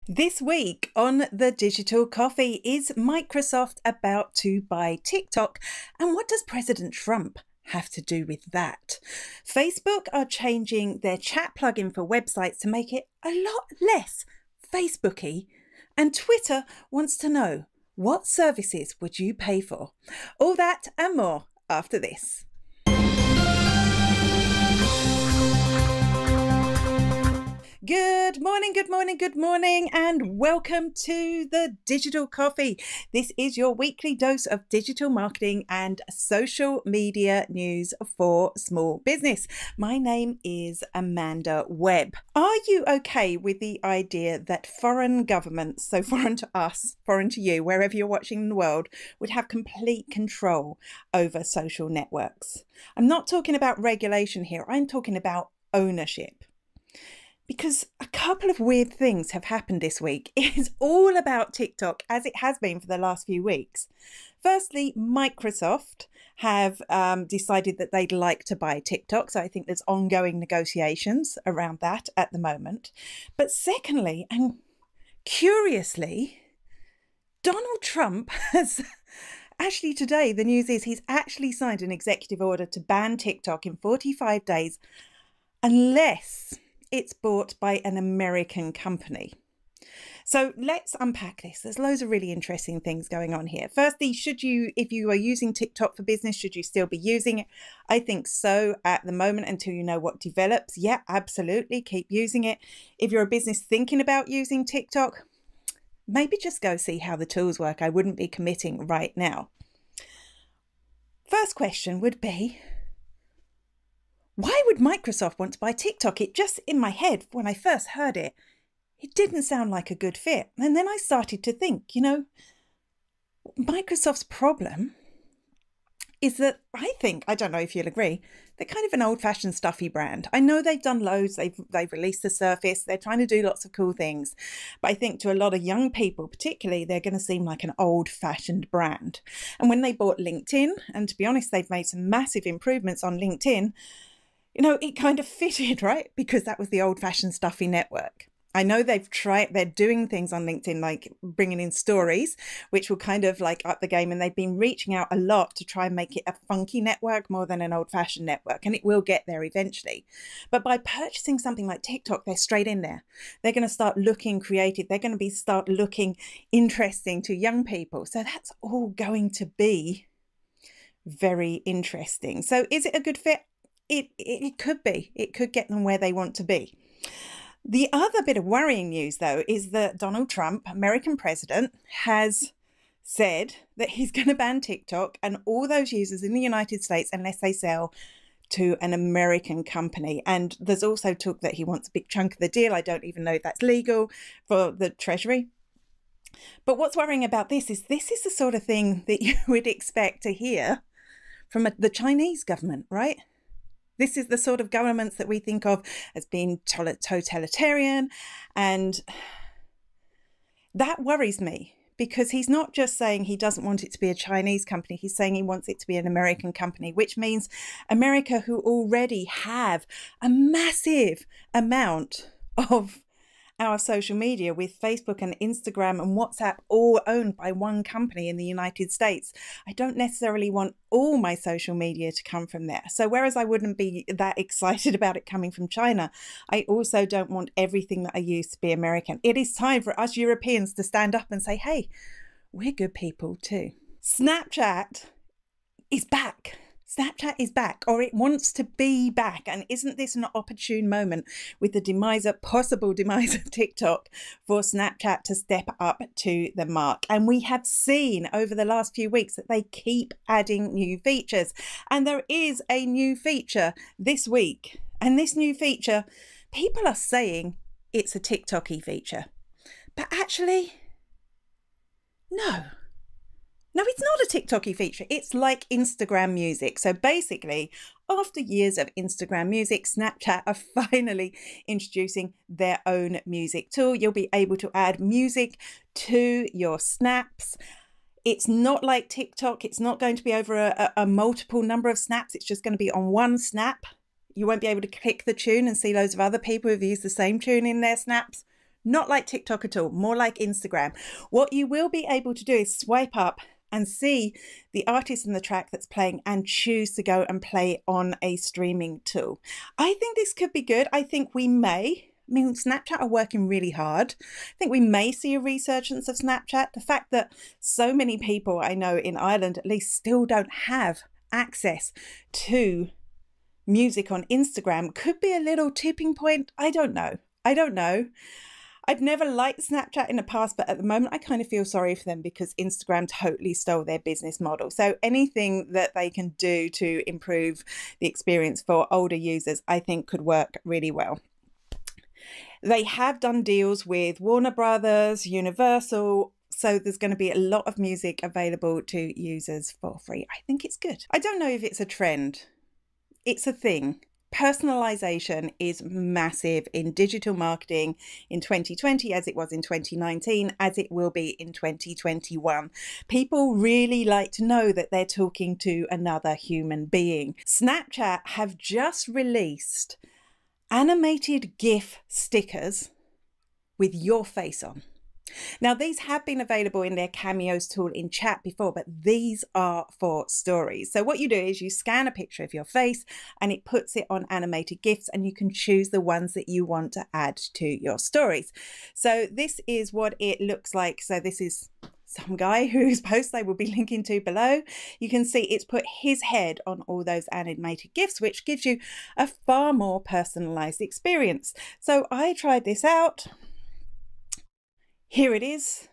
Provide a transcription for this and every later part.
This week on the Digital Coffee, is Microsoft about to buy TikTok? And what does President Trump have to do with that? Facebook are changing their chat plugin for websites to make it a lot less Facebooky. And Twitter wants to know, what services would you pay for? All that and more after this. Good morning, and welcome to the Digital Coffee. This is your weekly dose of digital marketing and social media news for small business. My name is Amanda Webb. Are you okay with the idea that foreign governments, so foreign to us, foreign to you, wherever you're watching in the world, would have complete control over social networks? I'm not talking about regulation here. I'm talking about ownership. Because a couple of weird things have happened this week. It's all about TikTok, as it has been for the last few weeks. Firstly, Microsoft have decided that they'd like to buy TikTok. So I think there's ongoing negotiations around that at the moment. But secondly, and curiously, Donald Trump has actually today, the news is he's actually signed an executive order to ban TikTok in 45 days unless it's bought by an American company. So let's unpack this. There's loads of really interesting things going on here. Firstly, if you are using TikTok for business, should you still be using it? I think so at the moment until you know what develops. Yeah, absolutely. Keep using it. If you're a business thinking about using TikTok, maybe just go see how the tools work. I wouldn't be committing right now. First question would be, why would Microsoft want to buy TikTok? It just, in my head, when I first heard it, it didn't sound like a good fit. And then I started to think, Microsoft's problem is that I don't know if you'll agree, they're kind of an old-fashioned stuffy brand. I know they've done loads. They've released the Surface. They're trying to do lots of cool things. But I think to a lot of young people, particularly, they're going to seem like an old-fashioned brand. And when they bought LinkedIn, and to be honest, they've made some massive improvements on LinkedIn, it kind of fitted, right? Because that was the old-fashioned stuffy network. I know they're doing things on LinkedIn, like bringing in stories, which will kind of like up the game. And they've been reaching out a lot to try and make it a funky network more than an old-fashioned network. And it will get there eventually. But by purchasing something like TikTok, they're straight in there. They're going to start looking creative. They're going to start looking interesting to young people. So that's all going to be very interesting. So is it a good fit? It could be. It could get them where they want to be. The other bit of worrying news, though, is that Donald Trump, American president, has said that he's going to ban TikTok and all those users in the United States unless they sell to an American company. And there's also talk that he wants a big chunk of the deal. I don't even know if that's legal for the Treasury. But what's worrying about this is the sort of thing that you would expect to hear from the Chinese government, right? This is the sort of governments that we think of as being totalitarian. And that worries me because he's not just saying he doesn't want it to be a Chinese company. He's saying he wants it to be an American company, which means America, who already have a massive amount of our social media with Facebook and Instagram and WhatsApp all owned by one company in the United States. I don't necessarily want all my social media to come from there. So whereas I wouldn't be that excited about it coming from China, I also don't want everything that I use to be American. It is time for us Europeans to stand up and say, hey, we're good people too. Snapchat is back. Snapchat is back, or it wants to be back. And isn't this an opportune moment with the possible demise of TikTok for Snapchat to step up to the mark? And we have seen over the last few weeks that they keep adding new features. And there is a new feature this week. And this new feature, people are saying it's a TikTok-y feature. But actually, no. No, it's not a TikTok-y feature. It's like Instagram music. So basically, after years of Instagram music, Snapchat are finally introducing their own music tool. You'll be able to add music to your snaps. It's not like TikTok. It's not going to be over a multiple number of snaps. It's just going to be on one snap. You won't be able to click the tune and see loads of other people who've used the same tune in their snaps. Not like TikTok at all, more like Instagram. What you will be able to do is swipe up and see the artist and the track that's playing and choose to go and play on a streaming tool. I think this could be good. I think we may. I mean, Snapchat are working really hard. I think we may see a resurgence of Snapchat. The fact that so many people I know in Ireland at least still don't have access to music on Instagram could be a little tipping point. I don't know. I've never liked Snapchat in the past, but at the moment I kind of feel sorry for them because Instagram totally stole their business model. So anything that they can do to improve the experience for older users, I think could work really well. They have done deals with Warner Brothers, Universal, so there's going to be a lot of music available to users for free. I think it's good. I don't know if it's a trend. It's a thing. Personalization is massive in digital marketing in 2020, as it was in 2019, as it will be in 2021. People really like to know that they're talking to another human being. Snapchat have just released animated GIF stickers with your face on. Now, these have been available in their Cameos tool in chat before, but these are for stories. So what you do is you scan a picture of your face and it puts it on animated GIFs, and you can choose the ones that you want to add to your stories. So this is what it looks like. So this is some guy whose post I will be linking to below. You can see it's put his head on all those animated GIFs, which gives you a far more personalized experience. So I tried this out. Here it is.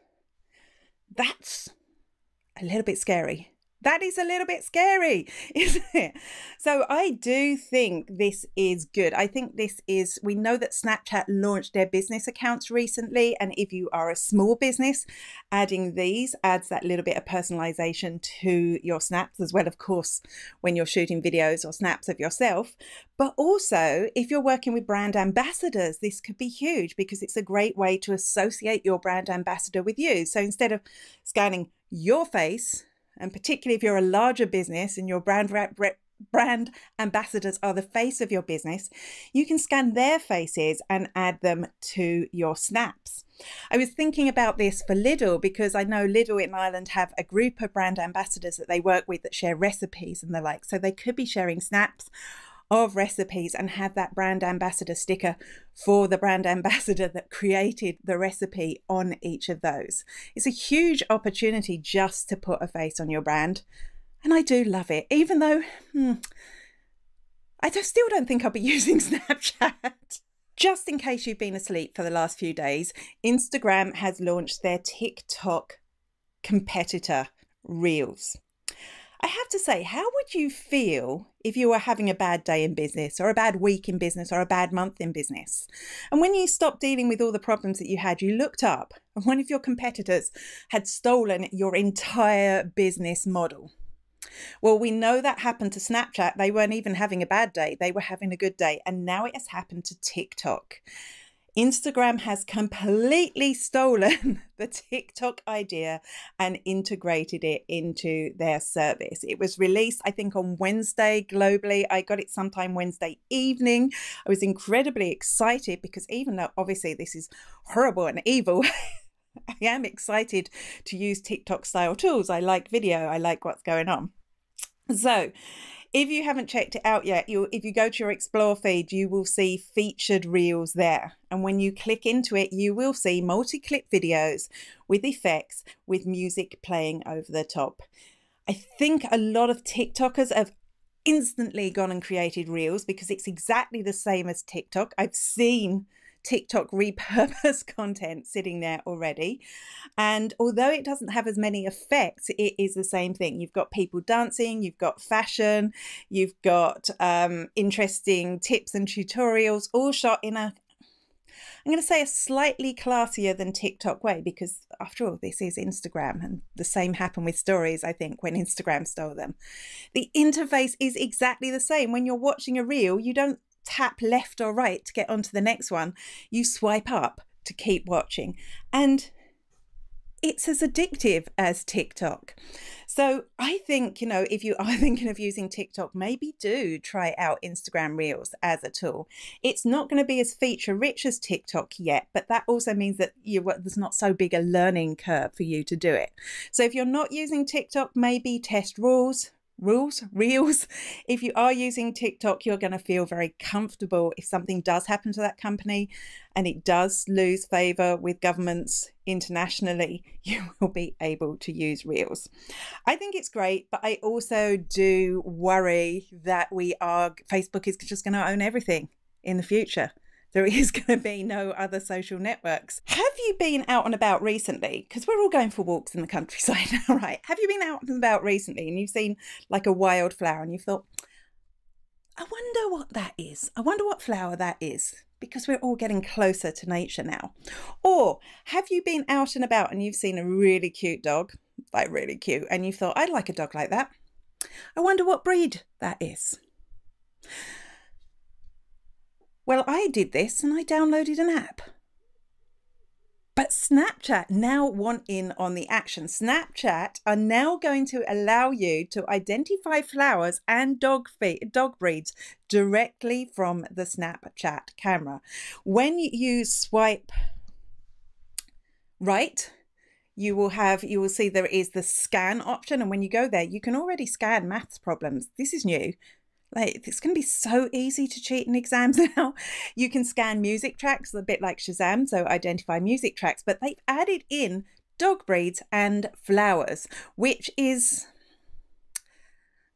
That's a little bit scary. That is a little bit scary, isn't it? So I do think this is good. I think this is, we know that Snapchat launched their business accounts recently. And if you are a small business, adding these adds that little bit of personalization to your snaps as well, of course, when you're shooting videos or snaps of yourself. But also, if you're working with brand ambassadors, this could be huge because it's a great way to associate your brand ambassador with you. So instead of scanning your face, and particularly if you're a larger business and your brand ambassadors are the face of your business, you can scan their faces and add them to your snaps. I was thinking about this for Lidl because I know Lidl in Ireland have a group of brand ambassadors that they work with that share recipes and the like. So they could be sharing snaps of recipes and have that brand ambassador sticker for the brand ambassador that created the recipe on each of those. It's a huge opportunity just to put a face on your brand. And I do love it, even though I still don't think I'll be using Snapchat. Just in case you've been asleep for the last few days, Instagram has launched their TikTok competitor, Reels. I have to say, how would you feel if you were having a bad day in business or a bad week in business or a bad month in business? And when you stopped dealing with all the problems that you had, you looked up and one of your competitors had stolen your entire business model. Well, we know that happened to Snapchat. They weren't even having a bad day. They were having a good day. And now it has happened to TikTok. Instagram has completely stolen the TikTok idea and integrated it into their service. It was released, I think, on Wednesday globally. I got it sometime Wednesday evening. I was incredibly excited because even though obviously this is horrible and evil, I am excited to use TikTok style tools. I like video. I like what's going on. So if you haven't checked it out yet, if you go to your Explore feed, you will see featured Reels there. And when you click into it, you will see multi-clip videos with effects, with music playing over the top. I think a lot of TikTokers have instantly gone and created Reels because it's exactly the same as TikTok. I've seen TikTok repurpose content sitting there already. And although it doesn't have as many effects, it is the same thing. You've got people dancing, you've got fashion, you've got interesting tips and tutorials, all shot in I'm going to say a slightly classier than TikTok way, because after all, this is Instagram, and the same happened with stories, I think, when Instagram stole them. The interface is exactly the same. When you're watching a reel, you don't tap left or right to get onto the next one. You swipe up to keep watching. And it's as addictive as TikTok. So I think, if you are thinking of using TikTok, maybe do try out Instagram Reels as a tool. It's not going to be as feature rich as TikTok yet, but that also means that there's not so big a learning curve for you to do it. So if you're not using TikTok, maybe test Reels. If you are using TikTok, you're going to feel very comfortable if something does happen to that company and it does lose favor with governments internationally, you will be able to use Reels. I think it's great, but I also do worry that Facebook is just going to own everything in the future. There is going to be no other social networks. Have you been out and about recently? Because we're all going for walks in the countryside now, right? Have you been out and about recently and you've seen like a wildflower and you've thought, I wonder what that is. I wonder what flower that is, because we're all getting closer to nature now. Or have you been out and about and you've seen a really cute dog, like really cute, and you thought, I'd like a dog like that. I wonder what breed that is. Well, I did this and I downloaded an app. But Snapchat now want in on the action. Snapchat are now going to allow you to identify flowers and dog breeds directly from the Snapchat camera. When you swipe right, you will see there is the scan option. And when you go there, you can already scan maths problems. This is new. Like, it's going to be so easy to cheat in exams now. You can scan music tracks, a bit like Shazam, so identify music tracks, but they've added in dog breeds and flowers, which is,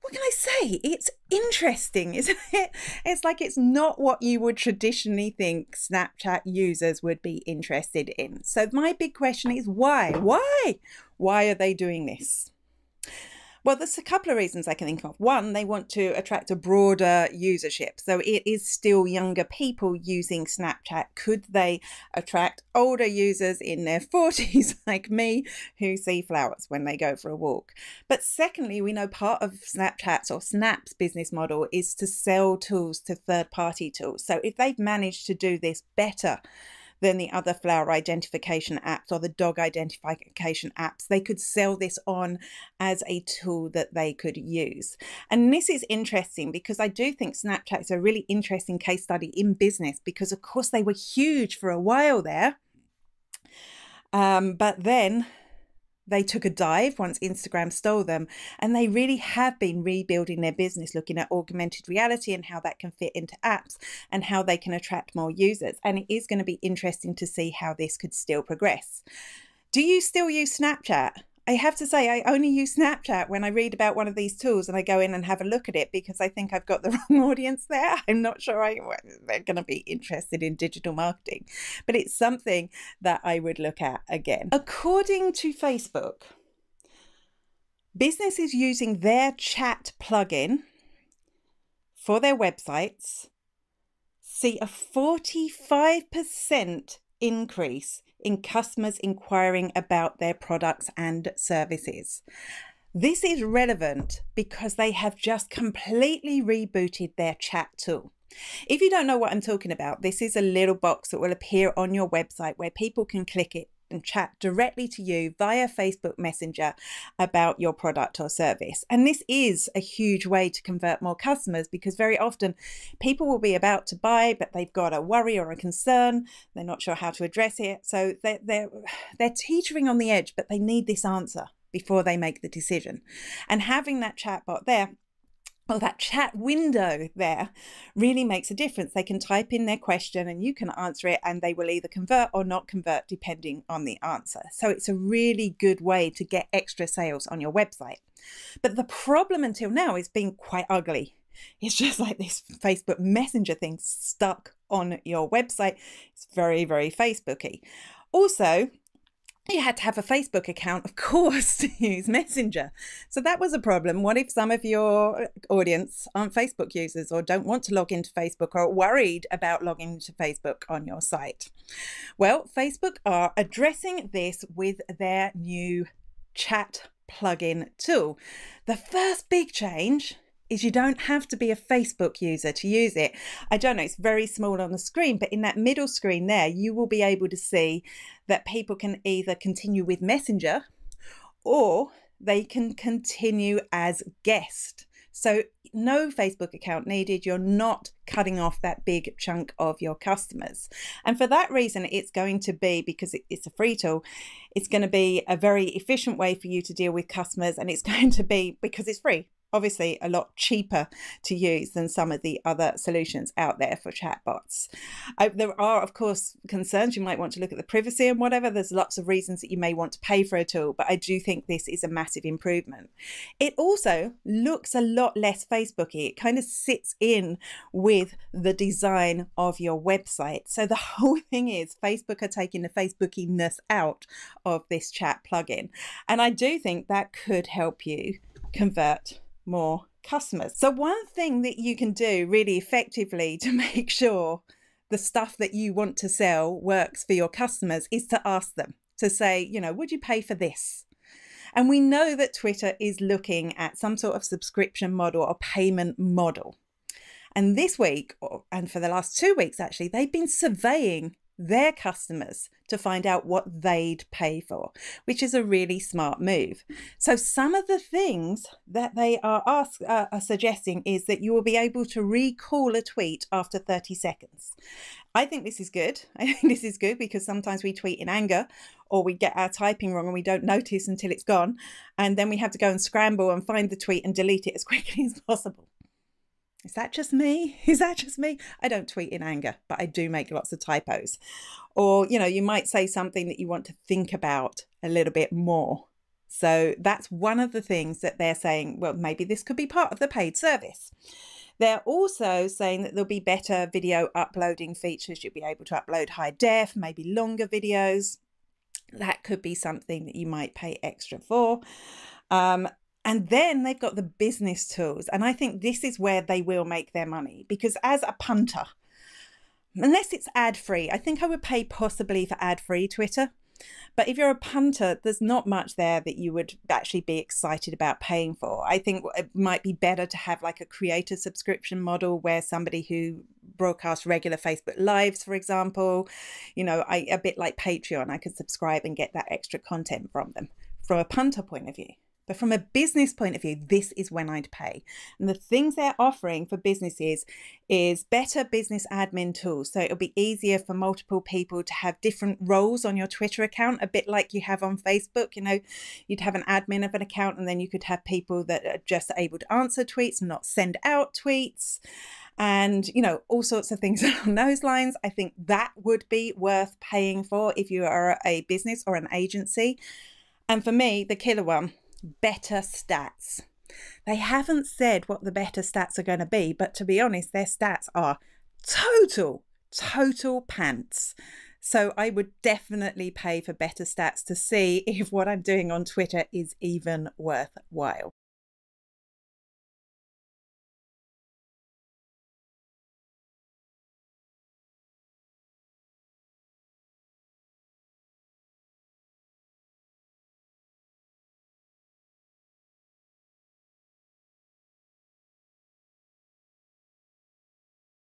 what can I say? It's interesting, isn't it? It's like it's not what you would traditionally think Snapchat users would be interested in. So my big question is why? Why are they doing this? Well, there's a couple of reasons I can think of. One, they want to attract a broader usership. So it is still younger people using Snapchat. Could they attract older users in their 40s like me who see flowers when they go for a walk? But secondly, we know part of Snapchat's or Snap's business model is to sell tools to third-party tools. So if they've managed to do this better than the other flower identification apps or the dog identification apps, they could sell this on as a tool that they could use. And this is interesting because I do think Snapchat is a really interesting case study in business, because of course they were huge for a while there. But then they took a dive once Instagram stole them, and they really have been rebuilding their business, looking at augmented reality and how that can fit into apps and how they can attract more users. And it is going to be interesting to see how this could still progress. Do you still use Snapchat? I have to say, I only use Snapchat when I read about one of these tools and I go in and have a look at it, because I think I've got the wrong audience there. I'm not sure they're going to be interested in digital marketing, but it's something that I would look at again. According to Facebook, businesses using their chat plugin for their websites see a 45% increase in customers inquiring about their products and services. This is relevant because they have just completely rebooted their chat tool. If you don't know what I'm talking about, this is a little box that will appear on your website where people can click it and chat directly to you via Facebook Messenger about your product or service. And this is a huge way to convert more customers, because very often people will be about to buy, but they've got a worry or a concern. They're not sure how to address it. So they're teetering on the edge, but they need this answer before they make the decision. And having that chatbot there, or that chat window there, really makes a difference. They can type in their question and you can answer it, and they will either convert or not convert depending on the answer. So it's a really good way to get extra sales on your website. But the problem until now is being quite ugly. It's just like this Facebook Messenger thing stuck on your website. It's very, very Facebooky. Also, you had to have a Facebook account, of course, to use Messenger. So that was a problem. What if some of your audience aren't Facebook users or don't want to log into Facebook or are worried about logging into Facebook on your site? Well, Facebook are addressing this with their new chat plugin tool. The first big change is you don't have to be a Facebook user to use it. I don't know, it's very small on the screen, but in that middle screen there, you will be able to see that people can either continue with Messenger or they can continue as guest. So no Facebook account needed. You're not cutting off that big chunk of your customers. And for that reason, it's going to be, because it's a free tool, it's going to be a very efficient way for you to deal with customers. And it's going to be, because it's free, obviously a lot cheaper to use than some of the other solutions out there for chatbots. There are, of course, concerns. You might want to look at the privacy and whatever. There's lots of reasons that you may want to pay for a tool, but I do think this is a massive improvement. It also looks a lot less Facebooky. It kind of sits in with the design of your website. So the whole thing is Facebook are taking the Facebookiness out of this chat plugin. And I do think that could help you convert more customers. So one thing that you can do really effectively to make sure the stuff that you want to sell works for your customers is to ask them, to say, you know, would you pay for this? And we know that Twitter is looking at some sort of subscription model or payment model. And this week, and for the last 2 weeks actually, they've been surveying their customers to find out what they'd pay for, which is a really smart move. So some of the things that they are suggesting is that you will be able to recall a tweet after 30 seconds. I think this is good. I think this is good because sometimes we tweet in anger or we get our typing wrong and we don't notice until it's gone. And then we have to go and scramble and find the tweet and delete it as quickly as possible. Is that just me? Is that just me? I don't tweet in anger, but I do make lots of typos. Or, you know, you might say something that you want to think about a little bit more. So that's one of the things that they're saying, well, maybe this could be part of the paid service. They're also saying that there'll be better video uploading features. You'll be able to upload high def, maybe longer videos. That could be something that you might pay extra for. And then they've got the business tools. And I think this is where they will make their money, because as a punter, unless it's ad-free, I think I would pay possibly for ad-free Twitter. But if you're a punter, there's not much there that you would actually be excited about paying for. I think it might be better to have like a creator subscription model where somebody who broadcasts regular Facebook Lives, for example, you know, a bit like Patreon, I could subscribe and get that extra content from them from a punter point of view. But from a business point of view, this is when I'd pay. And the things they're offering for businesses is better business admin tools. So it'll be easier for multiple people to have different roles on your Twitter account, a bit like you have on Facebook. You know, you'd have an admin of an account and then you could have people that are just able to answer tweets and not send out tweets. And, you know, all sorts of things along those lines. I think that would be worth paying for if you are a business or an agency. And for me, the killer one, better stats. They haven't said what the better stats are going to be, but to be honest, their stats are total pants. So I would definitely pay for better stats to see if what I'm doing on Twitter is even worthwhile.